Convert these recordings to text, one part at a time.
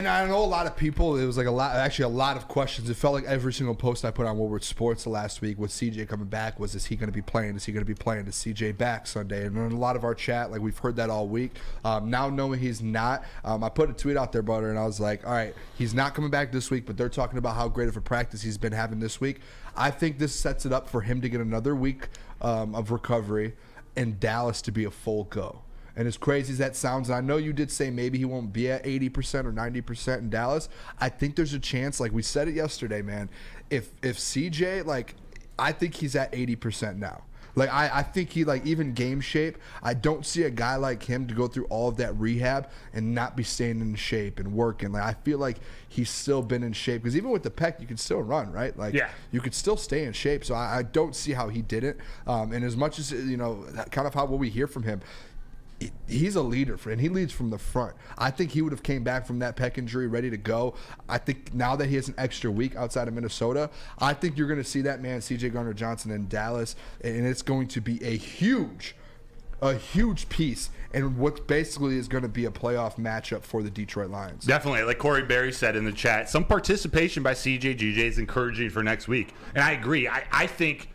And I know a lot of people, it was like a lot of questions. It felt like every single post I put on Woodward Sports last week with CJ coming back was, is he going to be playing? Is he going to be playing? Is CJ back Sunday? And in a lot of our chat, like we've heard that all week. Now knowing he's not, I put a tweet out there, brother, and I was like, all right, he's not coming back this week, but they're talking about how great of a practice he's been having this week. I think this sets it up for him to get another week of recovery and Dallas to be a full go. And as crazy as that sounds, and I know you did say maybe he won't be at 80% or 90% in Dallas, I think there's a chance, like we said it yesterday, man, if CJ, like, I think he's at 80% now. Like, I think he, like, even game shape, I don't see a guy like him to go through all of that rehab and not be staying in shape and working. Like, I feel like he's still been in shape. Because even with the pec, you can still run, right? Like, yeah. You could still stay in shape. So I don't see how he didn't. And as much as, you know, kind of how what we hear from him, he's a leader, and he leads from the front. I think he would have came back from that pec injury ready to go. I think now that he has an extra week outside of Minnesota, I think you're going to see that man, CJ Gardner-Johnson, in Dallas, and it's going to be a huge piece in what basically is going to be a playoff matchup for the Detroit Lions. Definitely. Like Corey Berry said in the chat, some participation by CJ GJ is encouraging for next week. And I agree. I think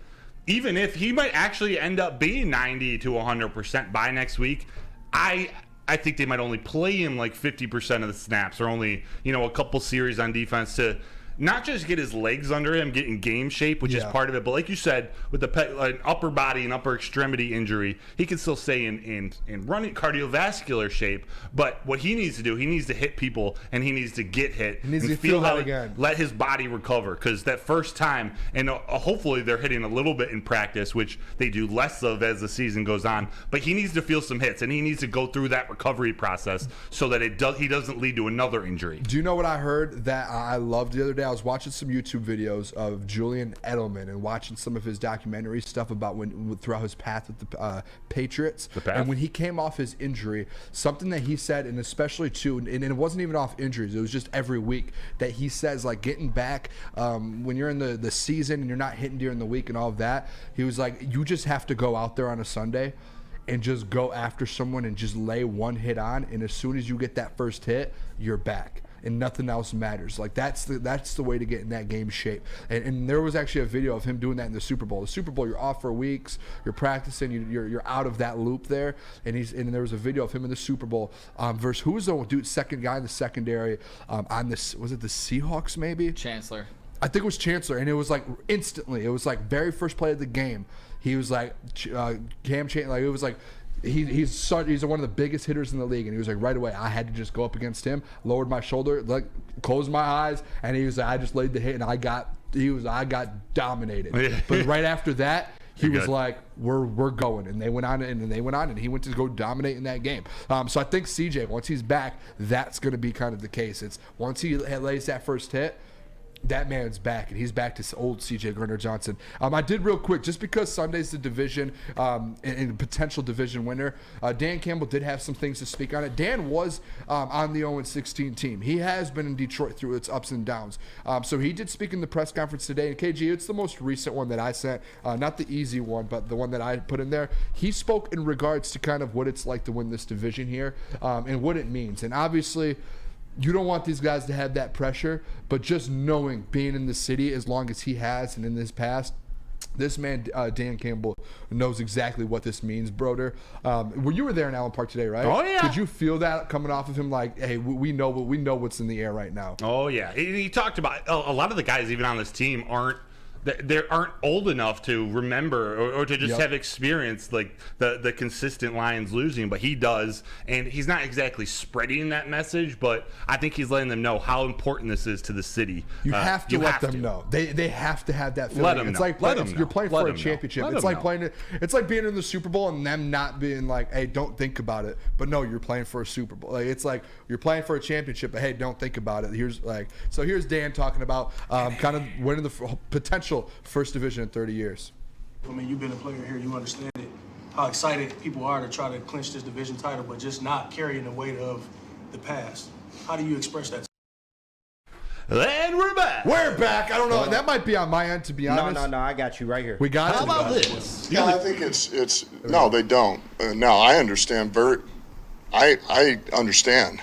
even if he might actually end up being 90 to 100% by next week, I think they might only play him like 50% of the snaps, or only, you know, a couple series on defense to not just get his legs under him, get in game shape, which is part of it, but like you said, with an upper body and upper extremity injury, he can still stay in running cardiovascular shape. But what he needs to do, he needs to hit people, and he needs to get hit. He needs to feel that again. Let his body recover, because that first time, and hopefully they're hitting a little bit in practice, which they do less of as the season goes on, but he needs to feel some hits, and he needs to go through that recovery process so that he doesn't lead to another injury. Do you know what I heard that I loved the other day? I was watching some YouTube videos of Julian Edelman and watching some of his documentary stuff about throughout his path with the Patriots. And when he came off his injury, something that he said, and especially too, and it wasn't even off injuries, it was just every week, that he says, like, getting back when you're in the season and you're not hitting during the week and all of that, he was like, you just have to go out there on a Sunday and just go after someone and just lay one hit on, and as soon as you get that first hit, you're back. And nothing else matters. Like, that's the way to get in that game shape. And there was actually a video of him doing that in the Super Bowl. The Super Bowl, you're off for weeks, you're practicing, you're out of that loop there. And there was a video of him in the Super Bowl versus who was the second guy in the secondary on this, was it the Seahawks maybe? Chancellor. I think it was Chancellor, and it was like instantly. It was like very first play of the game. He was like Cam Chancellor. Like, it was like. He's one of the biggest hitters in the league, and he was like, right away, I had to just go up against him, lowered my shoulder, like, closed my eyes, and he was like, I just laid the hit, and I got dominated. But right after that, he was like, we're going, and they went on, and he went to go dominate in that game. So I think CJ, once he's back, that's going to be kind of the case. It's once he lays that first hit, that man's back, and he's back to old CJ Gardner-Johnson. I did real quick, just because Sunday's the division and potential division winner, Dan Campbell did have some things to speak on it. Dan was on the 0-16 team. He has been in Detroit through its ups and downs. So he did speak in the press conference today. And KG, it's the most recent one that I sent, not the easy one, but the one that I put in there. He spoke in regards to kind of what it's like to win this division here and what it means. And obviously, you don't want these guys to have that pressure, but just knowing, being in the city as long as he has and in his past, this man, Dan Campbell, knows exactly what this means, broder. Well, you were there in Allen Park today, right? Oh, yeah. Did you feel that coming off of him, like, hey, we know what's in the air right now? Oh, yeah. He talked about a lot of the guys even on this team aren't old enough to remember or to just have experienced like the consistent Lions losing, but he does, and he's not exactly spreading that message, but I think he's letting them know how important this is to the city. You have to let them know. They have to have that feeling. Let them it's know. Like you're playing for a championship. It's like playing it. It's like being in the Super Bowl and them not being like, hey, don't think about it. But no, you're playing for a Super Bowl. Like, it's like you're playing for a championship, but hey, don't think about it. Here's Dan talking about kind of winning the potential first division in 30 years. I mean, you've been a player here. You understand it. How excited people are to try to clinch this division title, but just not carrying the weight of the past. How do you express that? And we're back. We're back. I don't know. That might be on my end, to be honest. No. I got you right here. We got it. How about this? Yeah, I think it's no, they don't. No, I understand. I understand.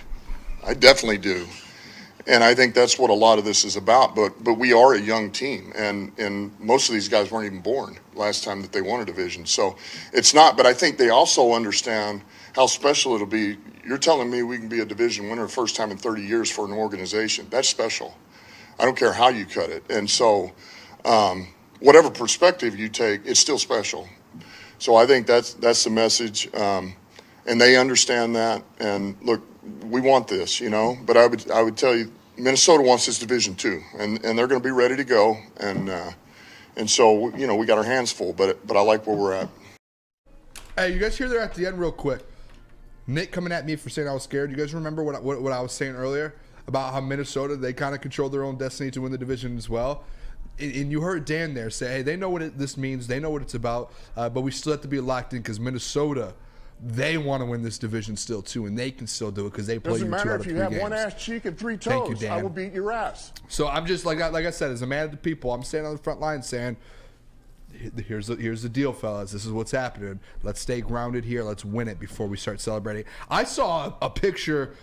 I definitely do. And I think that's what a lot of this is about. But we are a young team, and most of these guys weren't even born last time that they won a division. So it's not. But I think they also understand how special it'll be. You're telling me we can be a division winner first time in 30 years for an organization. That's special. I don't care how you cut it. And so whatever perspective you take, it's still special. So I think that's the message, and they understand that. And look, we want this, But I would tell you, Minnesota wants this division too, and they're going to be ready to go. And so we got our hands full, but I like where we're at. Hey, you guys hear there at the end real quick? Nick coming at me for saying I was scared. You guys remember what I was saying earlier about how Minnesota, they kind of control their own destiny to win the division as well? And you heard Dan there say, hey, they know what this means. They know what it's about, but we still have to be locked in because Minnesota, they want to win this division still too, and they can still do it because they play you 2 out of 3 games. Doesn't matter if you have one ass cheek and 3 toes. Thank you, Dan. I will beat your ass. So I'm just like I said, as a man of the people, I'm standing on the front line saying, here's the deal, fellas. This is what's happening. Let's stay grounded here. Let's win it before we start celebrating. I saw a picture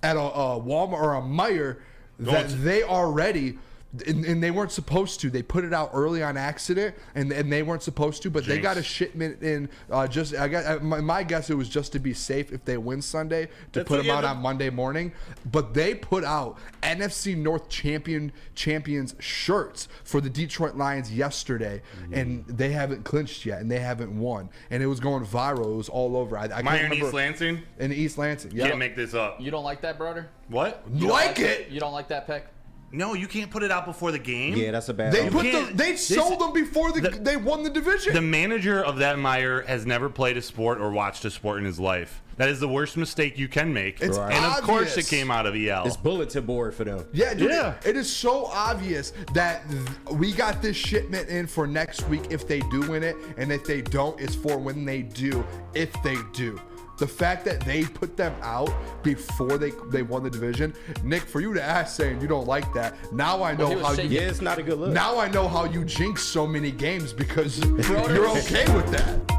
at a Walmart or a Meijer that they already. And they weren't supposed to. They put it out early on accident, and they weren't supposed to. But they got a shipment in. My guess it was just to be safe if they win Sunday to put them out on Monday morning. But they put out NFC North champions shirts for the Detroit Lions yesterday, and they haven't clinched yet, and they haven't won. And it was going viral. It was all over. I can't remember. East Lansing. In East Lansing. You can't make this up. You don't like that, brother? What? You like it? You don't like that pick? No, you can't put it out before the game. Yeah, that's a bad. They sold them before they won the division. The manager of that Meijer has never played a sport or watched a sport in his life. That is the worst mistake you can make. It's and of course obvious. it came out of EL. It's bulletin board for them. Yeah, dude, Yeah. It is so obvious that we got this shipment in for next week if they do win it, and if they don't, it's for when they do, if they do. The fact that they put them out before they won the division, Nick, for you to ask saying you don't like that, now I know how you. Yeah, it's not a good look. Now I know how you jinx so many games because you're okay with that.